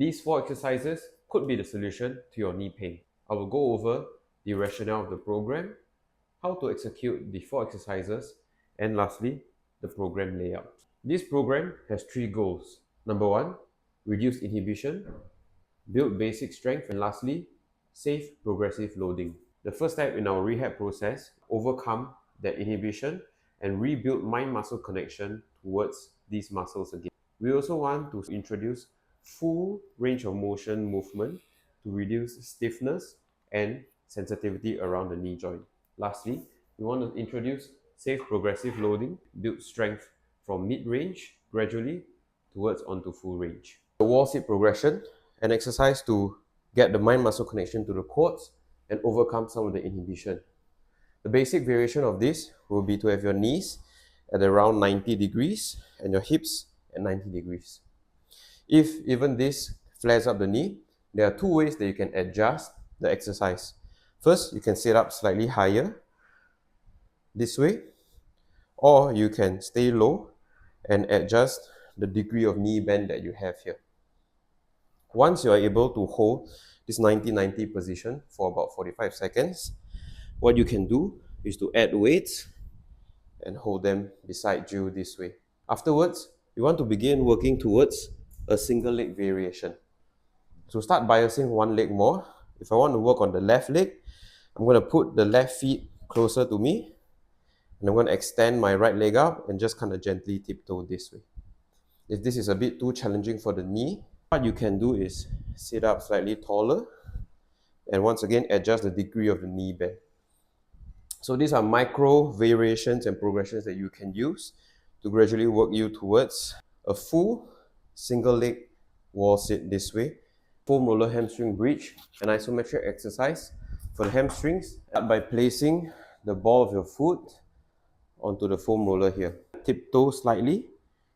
These 4 exercises could be the solution to your knee pain. I will go over the rationale of the program, how to execute the 4 exercises, and lastly, the program layout. This program has 3 goals. Number 1, reduce inhibition, build basic strength, and lastly, safe progressive loading. The first step in our rehab process, overcome that inhibition and rebuild mind-muscle connection towards these muscles again. We also want to introduce full range of motion movement to reduce stiffness and sensitivity around the knee joint. Lastly, we want to introduce safe progressive loading, build strength from mid-range gradually towards onto full range. The wall sit progression, an exercise to get the mind-muscle connection to the quads and overcome some of the inhibition. The basic variation of this will be to have your knees at around 90 degrees and your hips at 90 degrees. If even this flares up the knee, there are 2 ways that you can adjust the exercise. First, you can sit up slightly higher this way, or you can stay low and adjust the degree of knee bend that you have here. Once you are able to hold this 90-90 position for about 45 seconds, what you can do is to add weights and hold them beside you this way. Afterwards, you want to begin working towards a single leg variation. So start biasing one leg more. If I want to work on the left leg, I'm going to put the left feet closer to me and I'm going to extend my right leg up and just kind of gently tiptoe this way. If this is a bit too challenging for the knee, what you can do is sit up slightly taller and once again adjust the degree of the knee bend. So these are micro variations and progressions that you can use to gradually work you towards a full single leg wall sit this way. Foam roller hamstring bridge, an isometric exercise for the hamstrings. Start by placing the ball of your foot onto the foam roller here. Tiptoe slightly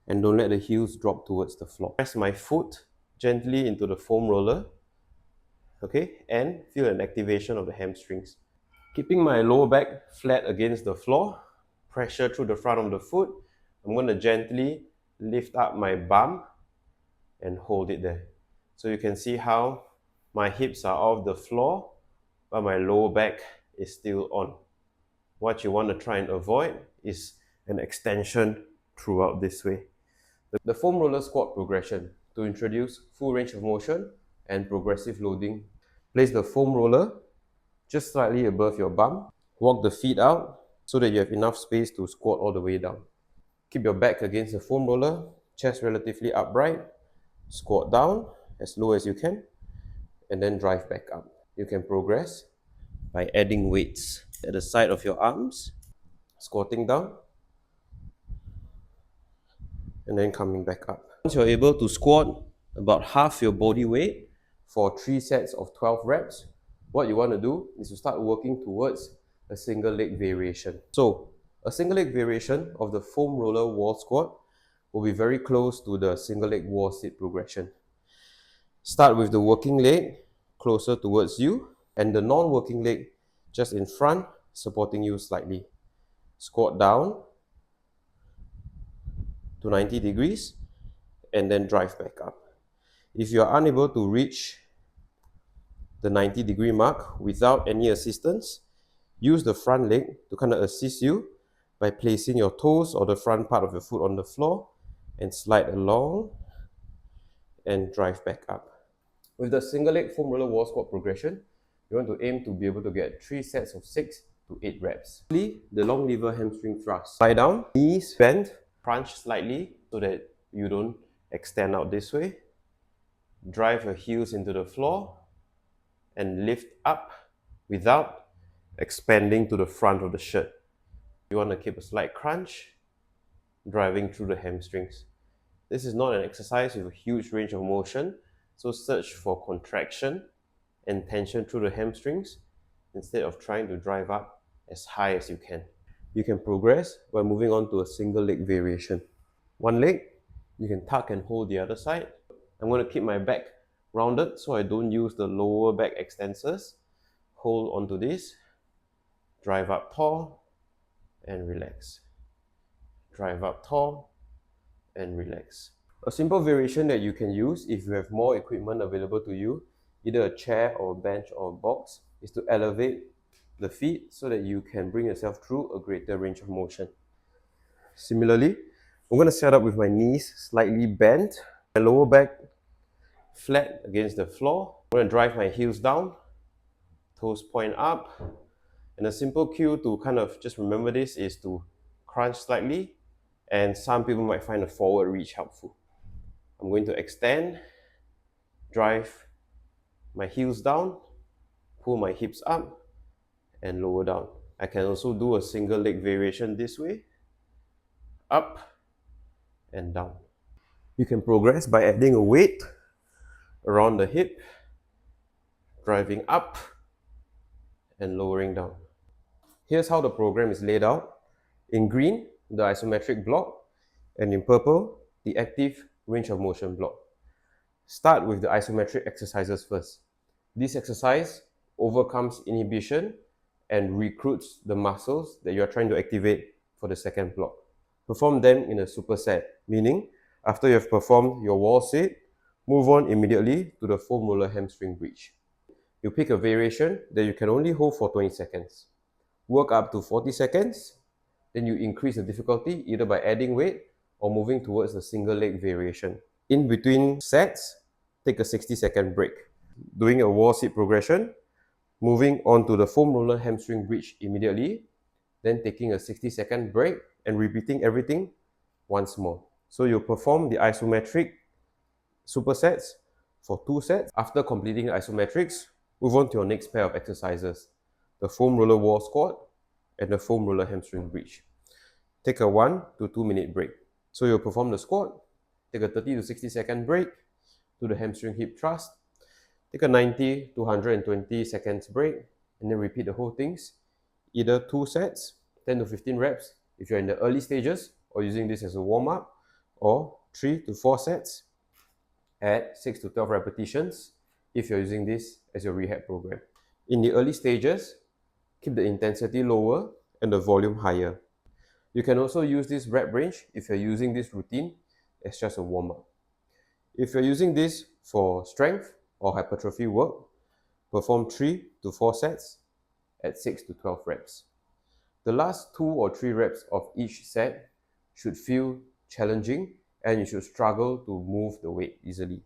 and don't let the heels drop towards the floor. Press my foot gently into the foam roller, okay, and feel an activation of the hamstrings. Keeping my lower back flat against the floor, pressure through the front of the foot. I'm going to gently lift up my bum and hold it there. So you can see how my hips are off the floor, but my lower back is still on. What you want to try and avoid is an extension throughout this way. The foam roller squat progression to introduce full range of motion and progressive loading. Place the foam roller just slightly above your bum. Walk the feet out so that you have enough space to squat all the way down. Keep your back against the foam roller, chest relatively upright, squat down as low as you can, and then drive back up. You can progress by adding weights at the side of your arms, squatting down, and then coming back up. Once you're able to squat about half your body weight for 3 sets of 12 reps, what you want to do is to start working towards a single leg variation. So, a single leg variation of the foam roller wall squat will be very close to the single leg wall sit progression. Start with the working leg closer towards you and the non-working leg just in front, supporting you slightly. Squat down to 90 degrees and then drive back up. If you are unable to reach the 90-degree mark without any assistance, use the front leg to kind of assist you by placing your toes or the front part of your foot on the floor and slide along and drive back up. With the single leg foam roller wall squat progression, you want to aim to be able to get 3 sets of 6 to 8 reps. The long lever hamstring thrust. Lie down, knees bend, crunch slightly so that you don't extend out this way. Drive your heels into the floor and lift up without expanding to the front of the shirt. You want to keep a slight crunch, driving through the hamstrings. This is not an exercise with a huge range of motion, so search for contraction and tension through the hamstrings instead of trying to drive up as high as you can. You can progress by moving on to a single leg variation. One leg, you can tuck and hold the other side. I'm going to keep my back rounded so I don't use the lower back extensors. Hold onto this, drive up tall and relax. Drive up tall and relax. A simple variation that you can use if you have more equipment available to you, either a chair or a bench or a box, is to elevate the feet so that you can bring yourself through a greater range of motion. Similarly, I'm going to set up with my knees slightly bent, my lower back flat against the floor. I'm going to drive my heels down, toes point up, and a simple cue to kind of just remember this is to crunch slightly, and some people might find a forward reach helpful. I'm going to extend, drive my heels down, pull my hips up, and lower down. I can also do a single leg variation this way, up and down. You can progress by adding a weight around the hip, driving up and lowering down. Here's how the program is laid out. In green, the isometric block, and in purple, the active range of motion block. Start with the isometric exercises first. This exercise overcomes inhibition and recruits the muscles that you are trying to activate for the second block. Perform them in a superset, meaning after you have performed your wall sit, move on immediately to the foam roller hamstring bridge. You pick a variation that you can only hold for 20 seconds. Work up to 40 seconds, then you increase the difficulty either by adding weight or moving towards the single leg variation. In between sets, take a 60-second break. Doing a wall sit progression, moving on to the foam roller hamstring bridge immediately, then taking a 60-second break and repeating everything once more. So you'll perform the isometric supersets for 2 sets. After completing isometrics, move on to your next pair of exercises, the foam roller wall squat and the foam roller hamstring bridge. Take a 1 to 2 minute break. So you'll perform the squat, take a 30 to 60-second break, do the hamstring hip thrust, take a 90 to 120 seconds break, and then repeat the whole things. Either 2 sets, 10 to 15 reps if you're in the early stages or using this as a warm-up, or 3 to 4 sets at 6 to 12 repetitions if you're using this as your rehab program. In the early stages, keep the intensity lower and the volume higher. You can also use this rep range if you're using this routine as just a warm-up. If you're using this for strength or hypertrophy work, perform 3 to 4 sets at 6 to 12 reps. The last 2 or 3 reps of each set should feel challenging and you should struggle to move the weight easily.